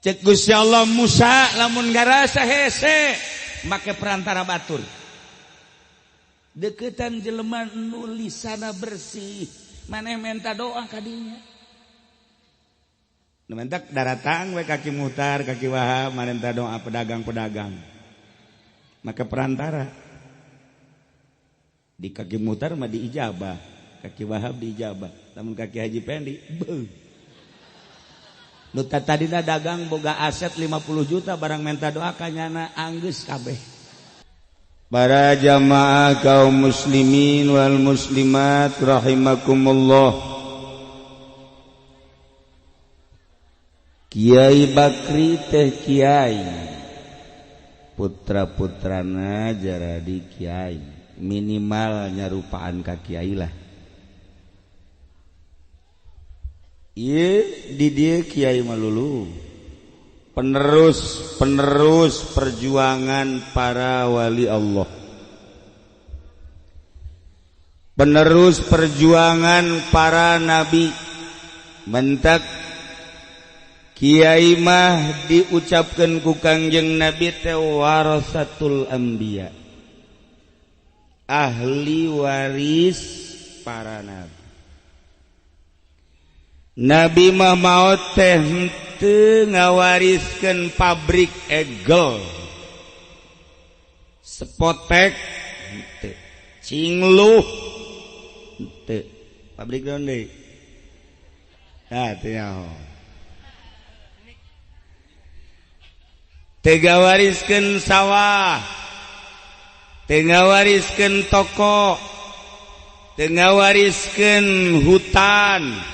Cek Gusti Allah Musa lamun garasa hese make perantara batur. Deketan jelema nu lisana bersih, maneh menta doa ka dinya. Nu mentak daratang we kaki Muhtar, kaki Wahab menta doa pedagang-pedagang. Make perantara. Di kaki Muhtar mah diijabah, kaki Wahab diijabah. Lamun kaki Haji Pendi, beuh. Nu tadina dagang boga aset 50 juta barang menta doa kanyana anggeus kabeh. Para jamaah kaum muslimin wal muslimat rahimakumullah. Kiai Bakri teh kiai. Putra-putrana jaradi kiai. Minimal nyarupaan ka kiai lah. Ieu di dieu kiai malulu penerus perjuangan para wali Allah, penerus perjuangan para nabi. Mentak kiai mah diucapkeun ku Kangjeng Nabi teh warasatul anbiya, ahli waris para nabi. Nabi mah maot teh henteu ngawariskeun pabrik egel, sepotek henteu, cingluh henteu. Pabrik naon deui? Teu nyaho. Teu ngawariskeun sawah, teu ngawariskeun toko, teu ngawariskeun hutan,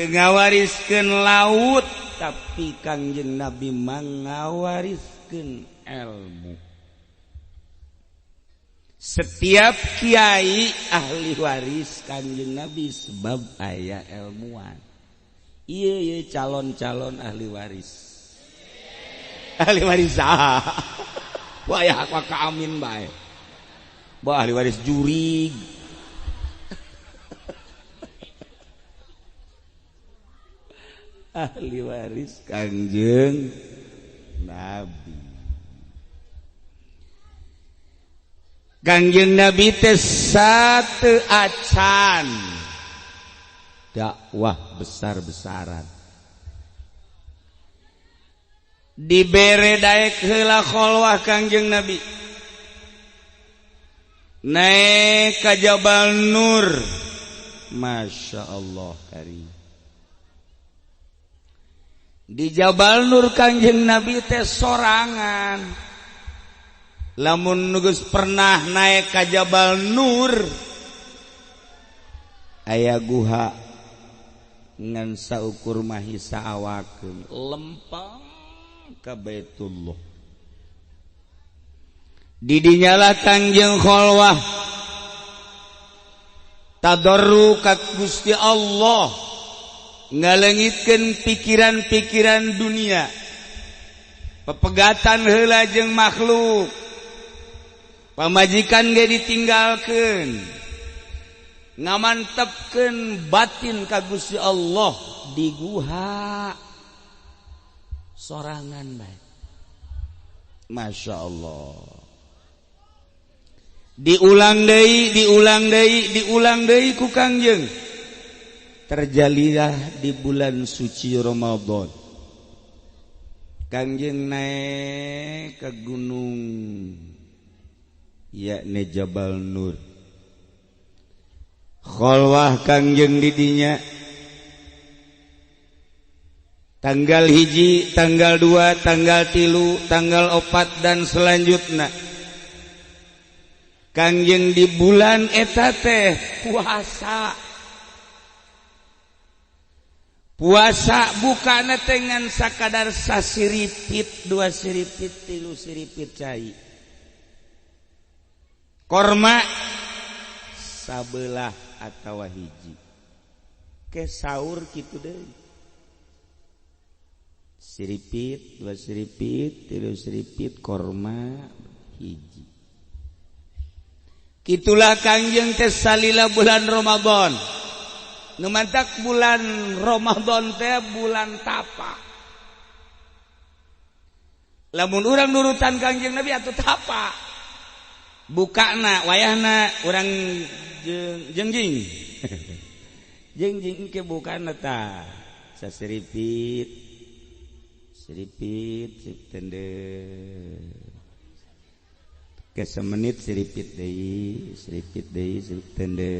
ngawariskeun laut, tapi Kangjeng Nabi mangawariskeun ilmu. Setiap kiai ahli waris Kangjeng Nabi sebab aya ilmuwan. Ieu calon-calon ahli waris. Ahli waris saha? Wah ya ka amin bae. Ba ahli waris jurig. Ahli waris Kangjeng Nabi. Kangjeng Nabi teh sateu acan dakwah besar-besaran. Dibere daek heula kholwah Kangjeng Nabi. Naik ka Jabal Nur. Masya Allah karim. Di Jabal Nur Kangjeng Nabi teh sorangan. Lamun geus pernah naik ka Jabal Nur, aya guha ngan saukur mahisa awakeun lempeng ka Baitullah. Di dinyalah Kangjeng kholwah tadarru ka Gusti Allah, ngalengitkeun pikiran-pikiran dunia, pepegatan heula jeung makhluk, pamajikan ge ditinggalkeun, ngamantepkeun batin ka Gusti Allah di guha sorangan bae. Masya Allah. Diulang deui ku Kangjeng. Terjalilah di bulan suci Ramadan. Kangjeng naik ke gunung yakni Jabal Nur. Kholwah Kangjeng di dinya. Tanggal 1, tanggal 2, tanggal 3, tanggal 4 dan selanjutnya. Kangjeng di bulan eta teh puasa. Puasa bukana dengan sakadar sasiripit, 2 siripit, 3 siripit cai. Korma sabelah atawa hiji. Ke sahur kitu deui. Siripit, 2 siripit, 3 siripit, korma hiji. Kitulah Kangjeng teh salila bulan Ramadan. Numantak bulan Ramadan teh bulan tapa. Lamun urang nurutan Kangjeng Nabi atuh tapa. Bukana wayahna urang jengjing. Jengjing ke bukana ta. Sasiripit. Siripit tende. Ke semenit siripit deui, siripit tende.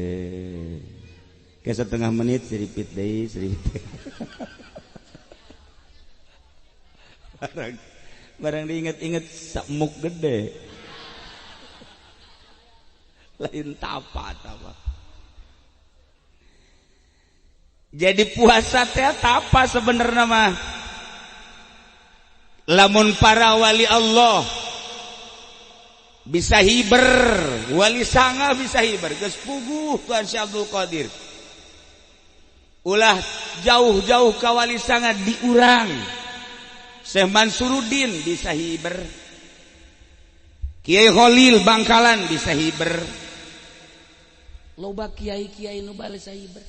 Ke setengah menit siripit deui, siripit. Barang diinget-inget samuk gede. Lain tapa. Jadi puasa teh tapa sebenarnya mah. Lamun para wali Allah bisa hiber, wali sanga bisa hiber. Geus puguh Tuan Syekh Abdul Qadir. Ulah jauh-jauh ka wali sanga diurang. Syekh Mansuruddin bisa hiber. Kiai Khalil Bangkalan bisa hiber. Loba kiai-kiai nu bari hiber.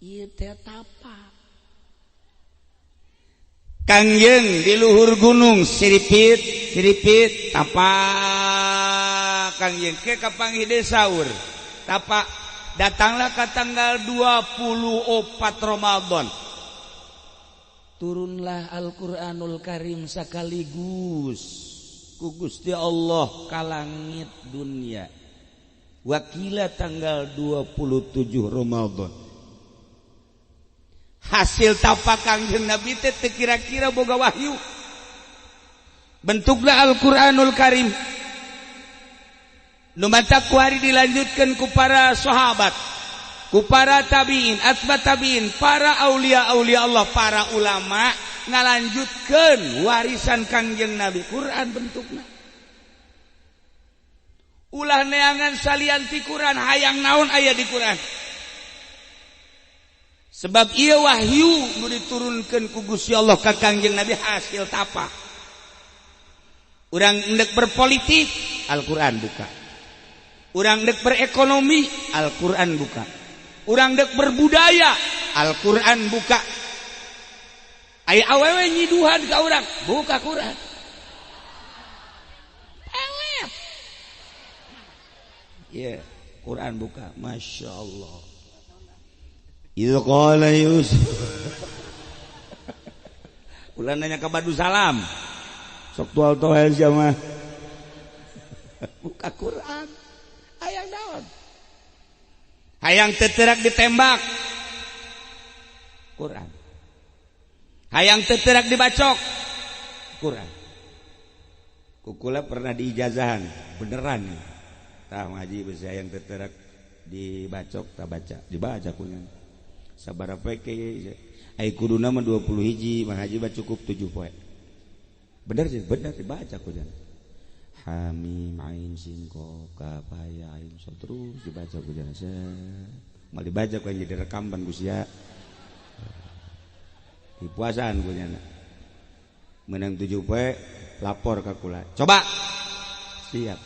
Ieu teh tapa. Kangjeng di luhur gunung siripit tapa. Kangjeng ke kapanggih saur tapa. Datanglah ke tanggal 24 Ramadan. Turunlah Al-Quranul Karim sekaligus ku Gusti Allah ka langit dunia. Wakila tanggal 27 Ramadan. Hasil tapak Kangjeng Nabi teh kira-kira boga wahyu. Bentukna Al-Quranul Karim. Nu mata kuari dilanjutkan ku para sahabat, ku para tabiin, atba tabiin, para aulia-aulia Allah, para ulama ngalanjutkeun warisan Kangjeng Nabi. Quran bentukna. Ulah neangan salianti Quran, hayang naon aya di Quran. Sebab ieu wahyu nu diturunkeun ku Gusti Allah ka Kangjeng Nabi hasil tapa. Urang endek berpolitik, Al-Quran buka. Urang endek berekonomi, Al-Quran buka. Urang dek berbudaya, Al-Quran buka. Aya awewe nyiduhan ka urang, buka Quran. Pelet. Ya, Quran buka, Masya Allah. Idh qala Yusuf. Ulah nanya ka Badu Salam. Sok tual tohel mah. Buka Quran. Hayang naon? Hayang teterak ditembak, Quran. Hayang teterak dibacok, Quran. Kukula pernah diijazahan, beneran nih. Tah ngaji bisa hayang teterak dibacok, tak baca, dibaca kunya. Sabara peke, ai kuduna mah 20 hiji, mah haji mah cukup 7 poe. Bener sih, bener dibaca kunya. Hamim ain sin qaf kaf ya ain so terus dibaca ku jana mal dibaca ku jadi rekaman ku sia di puasaan ku jana menang 7 poe lapor ka kula coba siap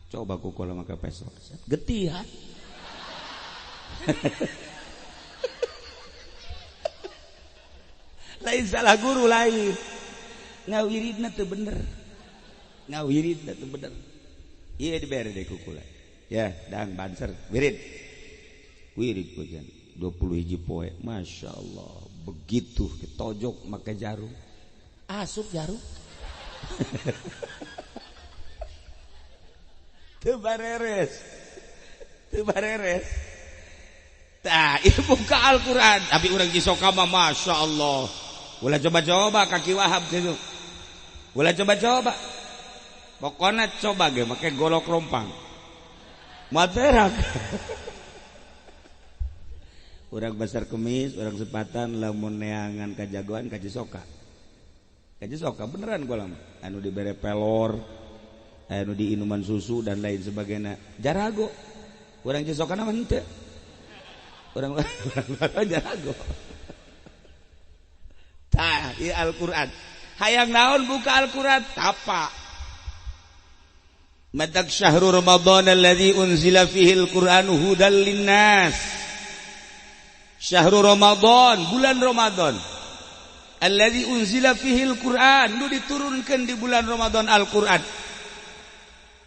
coba ku kula maka besok getihan lain salah guru lain ngawiridna teu bener ngawirid itu bener. Iya dibere deh kukula. Ya, dang banser wirid. Wirid kujan 20 hiji poe. Masya Allah. Begitu ketojok make jarum. Asup jarum. Teu bareres. Tah, ieu buka Al-Qur'an. Tapi urang jisoka mah Masya Allah. Ulah coba-coba kaki Wahab kitu. Ulah coba-coba. Pokoknya coba ge make golok rompang. Materak. Urang basar kemis, urang sepatan lamun neangan kajagoan ka Cisoka. Ka Cisoka beneran gua lama. Anu dibere pelor, anu di inuman susu dan lain sebagainya. Jarago. Urang Cisoka mah henteu. Urang jarago. Tah, ieu Al-Qur'an. Hayang naon buka Al-Qur'an tapa. Madak syahrul Ramadan alladzi unzila fihi al-Qur'anu hudal linnas. Syahrul Ramadan, bulan Ramadan. Allazi unzila fihil Qur'an, nu diturunkeun di bulan Ramadan Al-Qur'an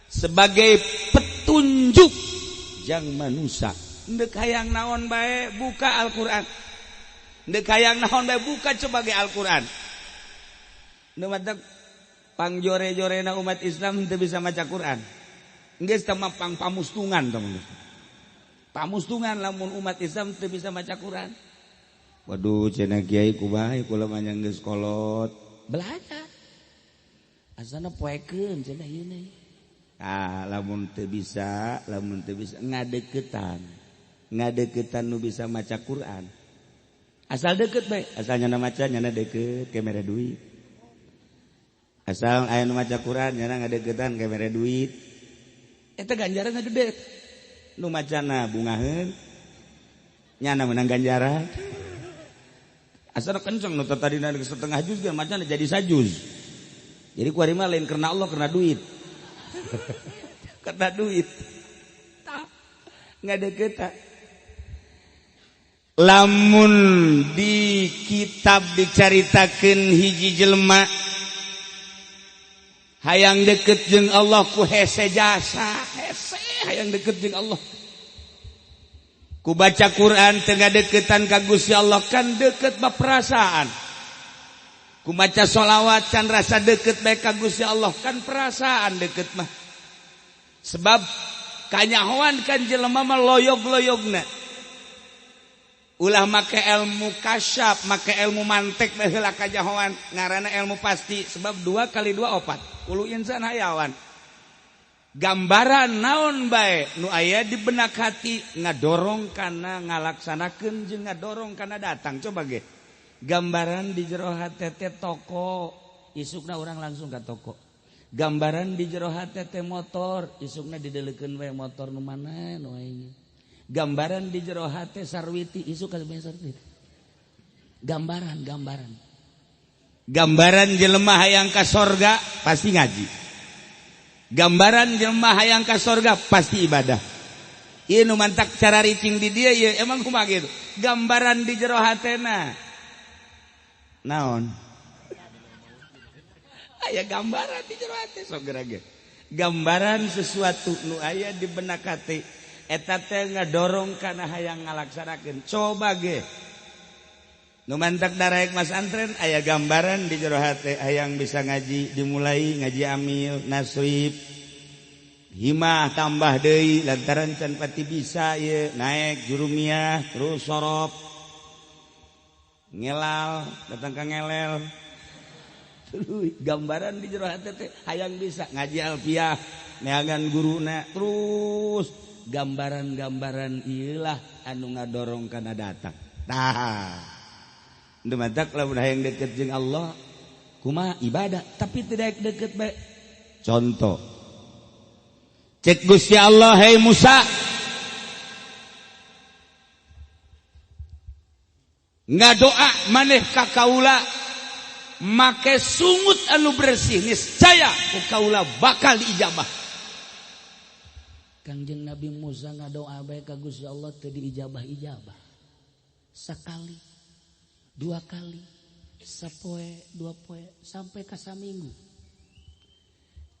sebagai petunjuk jang manusia. Deuk hayang naon bae buka Al-Qur'an. Deuk hayang naon bae buka coba ge Al-Qur'an. Nu matak pangjore-jorena umat Islam teu bisa maca Qur'an. Geus teh pang pamustungan teman. Pamustungan lamun umat Islam teu bisa maca Qur'an. Waduh cenah kiai kumaha kula mah geus kolot. Belajar. Asana poekeun cenah ieu nih. Lamun teu bisa ngadeukeutan. Ngadeukeutan nu bisa maca Qur'an. Asal deukeut bae, asal nyana maca nyana deukeut ke mere duit. Asal aya nu maca Qur'an nyana ngadeukeutan ke mere duit. Eta ganjaranna gede. Nu macana bungaheun nyana menang ganjaran. Asal kenceng nu tadina setengah juz ge macana jadi sajuz. Jadi kuari mah lain karena Allah karena duit. Karena duit. Tah ngadeukeutan. Lamun di kitab dicaritakeun hiji jelema hayang deket jeung Allah ku hese jasa, hese hayang deket jeung Allah. Ku baca Quran teu ngadeukeutan ka Gusti Allah kan deket ba perasaan. Ku maca sholawat can rasa deket bae ka Gusti Allah kan perasaan deket mah. Sebab kanyahoan kan jelema mah loyog-loyogna. Ulah make ilmu kasyaf, make ilmu mantek bae heula kanyahoan ngaranna ilmu pasti sebab 2 kali 2 4. Ulu insan hayawan. Gambaran naon bae nu aya di benak hati ngadorong kana ngalaksanakeun jeung ngadorong kana datang. Coba ge. Gambaran di jero hate teh toko, isukna urang langsung ka toko. Gambaran di jero hate teh motor, isukna dideleukeun we motor nu mana nu aya. Gambaran di jero hate sarwiti, isuk ka sarwiti. Gambaran. Gambaran jelema hayang ka sorga pasti ngaji. Gambaran jelema hayang ka sorga pasti ibadah. Ieu nu mantak cara ricing di dieu ieu emang kumaha kitu. Gambaran di jero hatena. Naon? Aya gambaran di jero hate sok gerage. Gambaran sesuatu nu aya di benak hati eta teh ngadorong kana hayang ngalaksanakeun. Coba ge. Nu mantak daraek Mas Antren aya gambaran di jero hate hayang bisa ngaji dimulai ngaji amil nasrib himah tambah deui lantaran can pati bisa ye naik jurumiyah terus sorop ngelal datang ka ngelel gambaran di jero hate teh hayang bisa ngaji alfiah neangan guruna terus gambaran-gambaran ieu lah anu ngadorong kana datang. Tah Demantak lamun hayang deket jeung Allah kumaha ibadah tapi tidak deket bae. Contoh cek Gusti Allah hai Musa ngadoa maneh ka kaula make sungut anu bersih niscaya ku kaula bakal diijabah. Kangjeng Nabi Musa ngadoa bae ka Gusti Allah teu diijabah-ijabah. Sakali 2 kali, sapoe, 2 poe, sampai ka saminggu.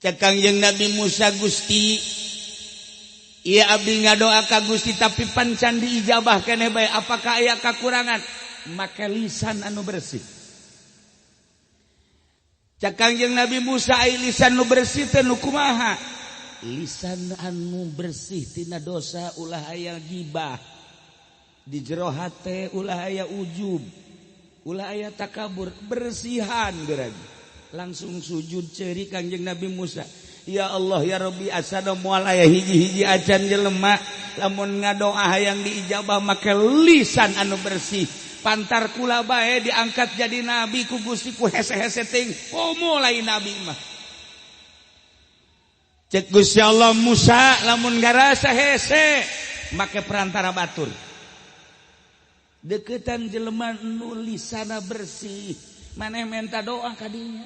Cek Kangjeng Nabi Musa Gusti, ieu abdi ngadoa ka Gusti tapi pancan diijabah keneh bae. Apakah aya kakurangan? Make lisan anu bersih. Cek Kangjeng Nabi Musa aya lisan nu bersih teh nu kumaha? Lisan anu bersih tina dosa ulah aya gibah. Di jero hate ulah aya ujub. Ulah aya takabur bersihan geragi langsung sujud ceuri Kangjeng Nabi Musa ya Allah ya Rabbi asana moal aya hiji-hiji acan jelema lamun ngadoa hayang diijabah make lisan anu bersih pantar kula bae diangkat jadi nabi ku Gusti ku hese-hese teuing komo lain nabi mah cek Gusti Allah Musa lamun ngarasa hese make perantara batur deketan jelema nu lisana bersih maneh menta doa ka dinya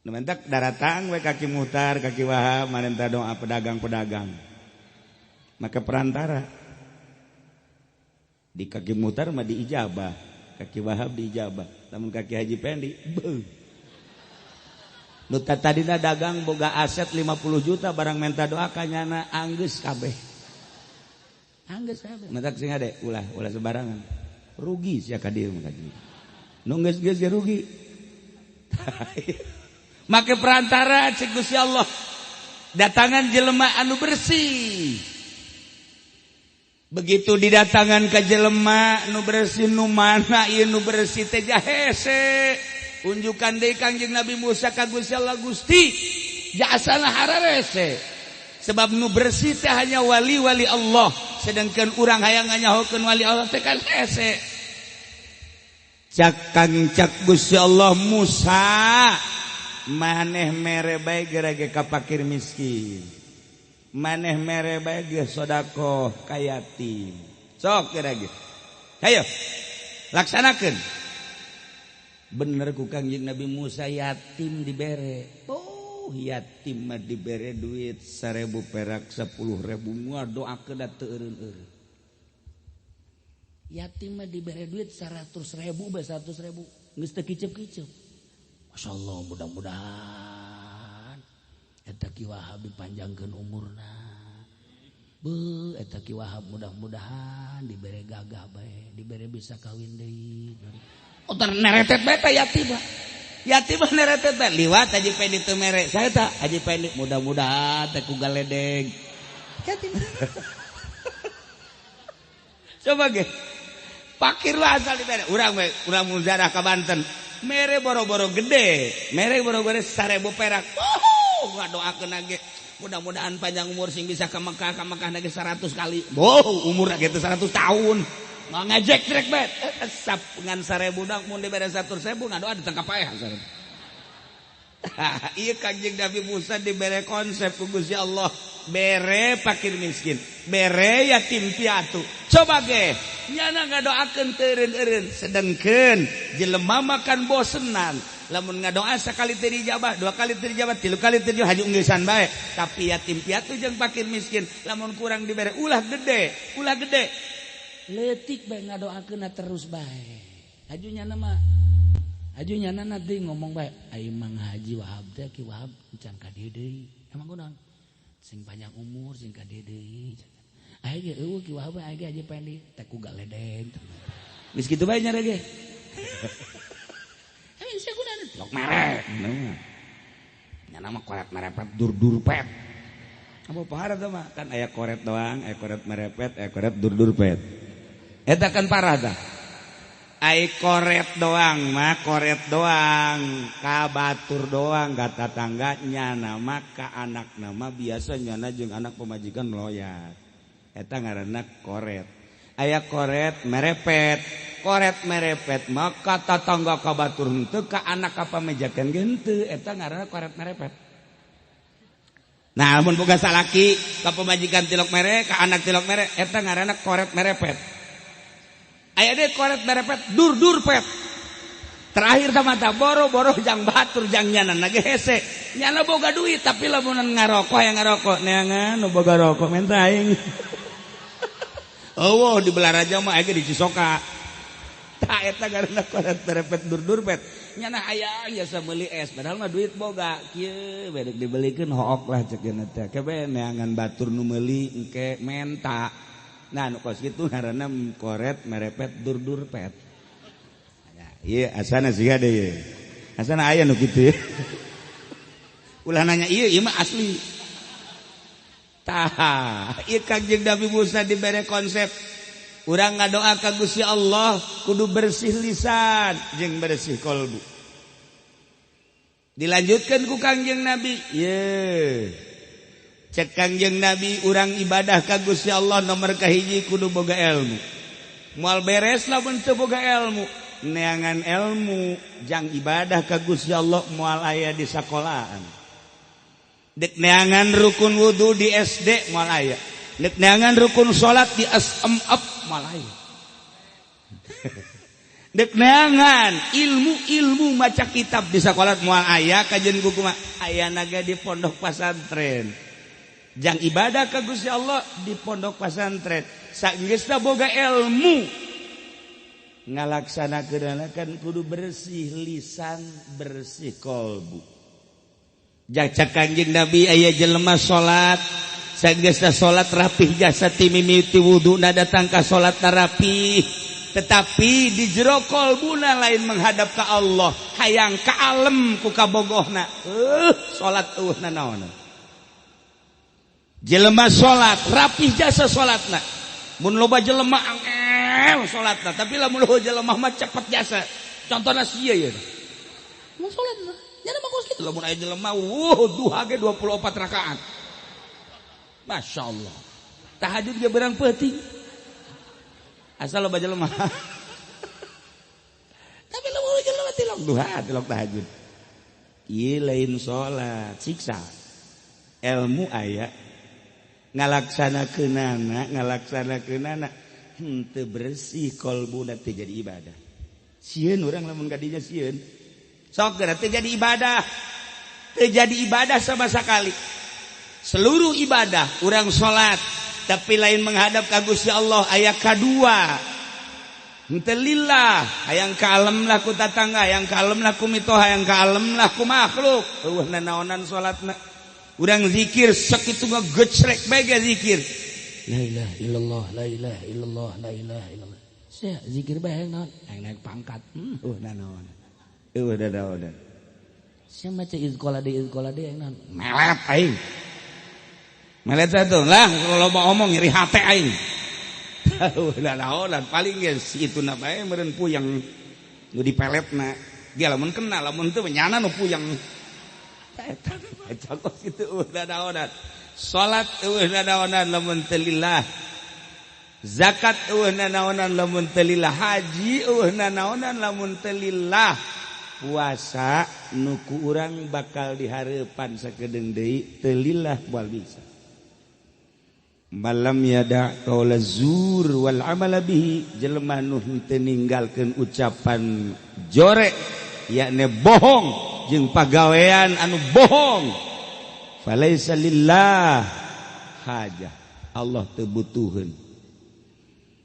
nu mentak daratang we kaki muhtar kaki wahab maneh menta doa pedagang-pedagang maka perantara di kaki muhtar mah diijabah kaki Wahab diijabah namun kaki Haji Pendi nu tadina dagang boga aset 50 juta barang menta doa kanyana anggeus kabeh mata sing ade ulah sebarangan rugi sia ka dieu mah nu geus rugi make perantara cek Gusti Allah datangan jelema anu bersih begitu didatangan ka jelema nu bersih nu mana ieu nu bersih teh hese unjukan deui Kangjeng Nabi Musa ka Gusti Allah Gusti jasana hararese sebab nu bersih teh hanya wali-wali Allah sedangkan urang hayang nganyahokeun wali Allah teh kan hese cak Gusti Allah Musa maneh mere bae gerage ka fakir miskin maneh mere bae ge sedekah ka yatim sok gerage hayo laksanakeun bener ku Kangjeng Nabi Musa yatim dibere yatim mah dibere duit 1000 perak 10.000 moal doakeun da teu eureun-eureun yatim mah dibere duit 100.000 bae 100.000 geus teu kicep-kicep masyaallah mudah-mudahan eta Ki Wahab dipanjangkeun umurna eta Ki Wahab mudah-mudahan dibere gagah bae dibere bisa kawin deui otar neretet bae ta yatim mah neretet bae liwat Haji Pendi teu mere saya tak Haji Pendi mudah-mudahan teh ku galedeg yatim coba ge fakir lah asal dibere urang muzaarah ka Banten mere boro-boro gede mere boro-boro 1000 perak ngadoakeun ge mudah-mudahan panjang umur sing bisa ka Mekah lagi 100 kali umur ge teh 100 tahun nggak ngejek trek bet sap ngan 1000 dak mun dibere 100.000 ngadoa ditangkap ae ieu Kangjeng Nabi Musa dibere konsep ku Gusti Allah bere fakir miskin bere yatim piatu coba ge nyana ngadoakeun teu eureun-eureun sedengkeun jelema makan bosenan lamun ngadoa sakali teu dijabah dua kali teu dijabah tilu kali teu dijabah haji unggesan bae tapi yatim piatu jeung fakir miskin lamun kurang dibere ulah gede leutik bae ngadoakeun terus bae hajunyana nanti ngomong bae ai Mang Haji Wahab teh Ki Wahab encan ka dieu deui emang kunaon sing panjang umur sing ka dieu deui aya ge eueuh Ki Wahab aya ge Haji Pendi teh ku galedeg geus kitu bae nya ge aya sia kunaon lok mere nya nama koret merepet dur pet apa parah teh mah kan aya koret doang aya koret merepet aya koret dur pet eta kan parah tah ai koret doang mah koret doang ka batur doang ka tatangganya nama ka anak nama biasa nyana jeung anak pemajikan loyat eta ngaranna koret aya koret merepet maka tatangga ka batur henteu ka anak ka pamajikan ge henteu eta ngaranna koret merepet nah mun boga salaki ka pamajikan tilok mere ka anak tilok mere eta ngaranna koret merepet aya deh koret merepet dur pet terakhir tamata boro-boro jang batur jang nyanan lagi hese nyana boga duit tapi lamunan ngarokok yang ngarokok neangan nu boga rokok menta aing eueuh di Belaraja mah aya di Cisoka tah eta ngaranna koret merepet dur pet nyana aya biasa meuli es padahal mah duit boga kieu bedek dibelikeun hook lah ceuk teh kebe neangan batur nu meuli engke menta. Nah nu kos kitu ngaranna koret merepet dur pet. Ieu asana siga deui ieu. Asana aya nu kitu. Ulah nanya ieu mah asli. Tah, ieu Kangjeng Nabi Musa dibere konsep urang ngadoa ka Gusti Allah kudu bersih lisan jeung bersih kolbu. Dilanjutkeun ku Kangjeng Nabi. Cek Kangjeng Nabi urang ibadah ka Gusti Allah nomor kahiji kudu boga ilmu. Moal beres lamun teu boga ilmu, neangan ilmu jang ibadah ka Gusti Allah moal aya di sakolahan. Dek neangan rukun wudu di SD moal aya. Dek neangan rukun salat di SMF moal aya. Dek neangan ilmu maca kitab di sakola moal aya kajen buku mah aya naga di pondok pesantren. Jang ibadah ka Gusti Allah di pondok pesantren saenggeusna boga ilmu ngalaksanakeun kudu bersih lisan bersih kalbu. Jacak Kanjeng Nabi aya jelema salat sageusna salat rapih jasa ti mimiti wuduna datang ka salat rapih tetapi di jero kalbuna lain menghadap ka Allah hayang kaalem ku kabogohna salat eueuhna naon jelema salat rapih jasa salatna mun loba jelema angel salatna tapi lamun loba jelema mah cepet jasa contohna sia ye mun salatna nya mah kos kitu lamun aya jelema duha ge 24 rakaat Masya Allah tahajud ge berang peuting asal loba jelema tapi lamun jelema tilok duha tilok tahajud ieu lain salat siksa ilmu aya ngalaksanakeunana henteu bersih kalbuna teh jadi ibadah sieun urang lamun kadinya sieun sok geura teh jadi ibadah teu jadi ibadah sama sakali seluruh ibadah urang salat tapi lain menghadap ka Gusti Allah aya kadua henteu lillah hayang kaalem lah ku tatangga hayang kaalem lah ku mitoha hayang kaalem lah ku makhluk eueuhna naonan salatna urang zikir sakitu ngegecrek bae ge zikir la ilaha illallah la ilaha illallah la ilaha illallah sia zikir bae hayang naon hayang naik pangkat naon naon sia maca izqala de hayang naon melet aing melet satu lah kalau loba omong nyeri hate aing naonan paling geus ituna bae meureun puyeng nu dipeletna dia lamun kena lamun teu nyana nu puyeng cakos itu naonan salat naonan lamun teu lillah zakat naonan lamun teu lillah haji naonan lamun teu lillah puasa nu ku urang bakal dihareupan sakedeung deui teu lillah moal bisa malam yada qaula zur wal amala bihi jelema nu henteu ninggalkeun ucapan jorek yakni bohong jeung pagawean anu bohong falaisa lillah hajah Allah teu butuheun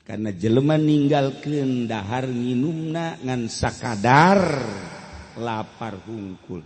karena jelema ninggalkeun dahar nginumna ngan sakadar lapar hungkul